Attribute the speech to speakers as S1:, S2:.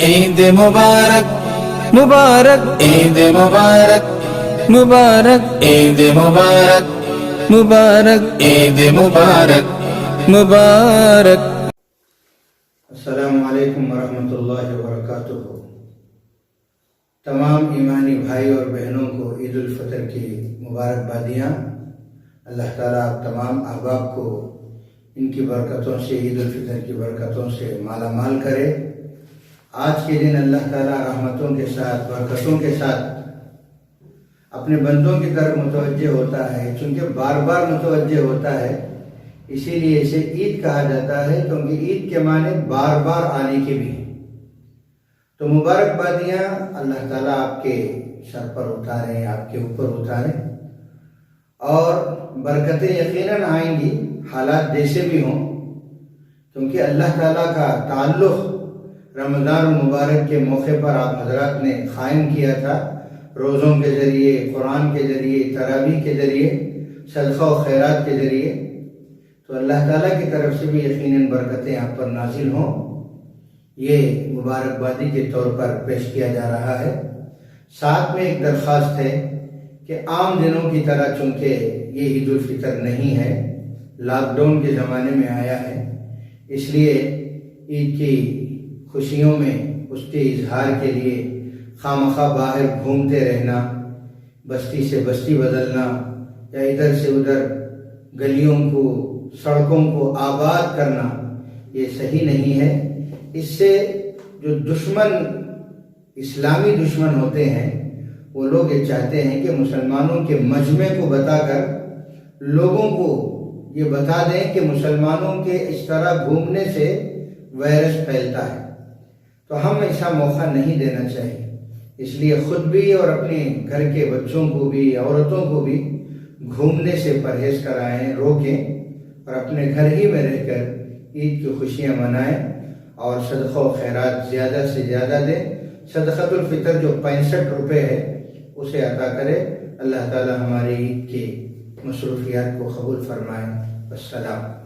S1: عید مبارک مبارک عید مبارک مبارک عید مبارک مبارک عید مبارک مبارک۔
S2: السلام علیکم ورحمۃ اللہ وبرکاتہ۔ تمام ایمانی بھائی اور بہنوں کو عید الفطر کی مبارکبادیاں۔ اللہ تعالیٰ آپ تمام احباب کو ان کی برکتوں سے، عید الفطر کی برکتوں سے مالا مال کرے۔ آج کے دن اللہ تعالیٰ رحمتوں کے ساتھ، برکتوں کے ساتھ اپنے بندوں کی طرف متوجہ ہوتا ہے، چونکہ بار بار متوجہ ہوتا ہے، اسی لیے اسے عید کہا جاتا ہے، کیونکہ عید کے معنی بار بار آنے کے بھی ہیں۔ تو مبارکبادیاں اللہ تعالیٰ آپ کے سر پر اتاریں، آپ کے اوپر اتاریں، اور برکتیں یقیناً آئیں گی، حالات جیسے بھی ہوں، کیونکہ اللہ تعالیٰ کا تعلق رمضان المبارک کے موقع پر آپ حضرات نے قائم کیا تھا، روزوں کے ذریعے، قرآن کے ذریعے، تراویح کے ذریعے، صدقہ و خیرات کے ذریعے۔ تو اللہ تعالیٰ کی طرف سے بھی یقیناً برکتیں آپ پر نازل ہوں، یہ مبارکبادی کے طور پر پیش کیا جا رہا ہے۔ ساتھ میں ایک درخواست ہے کہ عام دنوں کی طرح، چونکہ یہ عید الفطر نہیں ہے، لاک ڈاؤن کے زمانے میں آیا ہے، اس لیے عید کی خوشیوں میں اس کے اظہار کے لیے خواہ باہر گھومتے رہنا، بستی سے بستی بدلنا، یا ادھر سے ادھر گلیوں کو، سڑکوں کو آباد کرنا، یہ صحیح نہیں ہے۔ اس سے جو دشمن، اسلامی دشمن ہوتے ہیں، وہ لوگ یہ چاہتے ہیں کہ مسلمانوں کے مجمع کو بتا کر لوگوں کو یہ بتا دیں کہ مسلمانوں کے اس طرح گھومنے سے وائرس پھیلتا ہے۔ تو ہم ایسا موقع نہیں دینا چاہیے، اس لیے خود بھی اور اپنے گھر کے بچوں کو بھی، عورتوں کو بھی گھومنے سے پرہیز کرائیں، روکیں، اور اپنے گھر ہی میں رہ کر عید کی خوشیاں منائیں، اور صدقہ و خیرات زیادہ سے زیادہ دیں۔ صدقۃ الفطر جو 65 روپے ہے، اسے عطا کرے۔ اللہ تعالی ہماری عید کی مصروفیات کو قبول فرمائے۔ السلام۔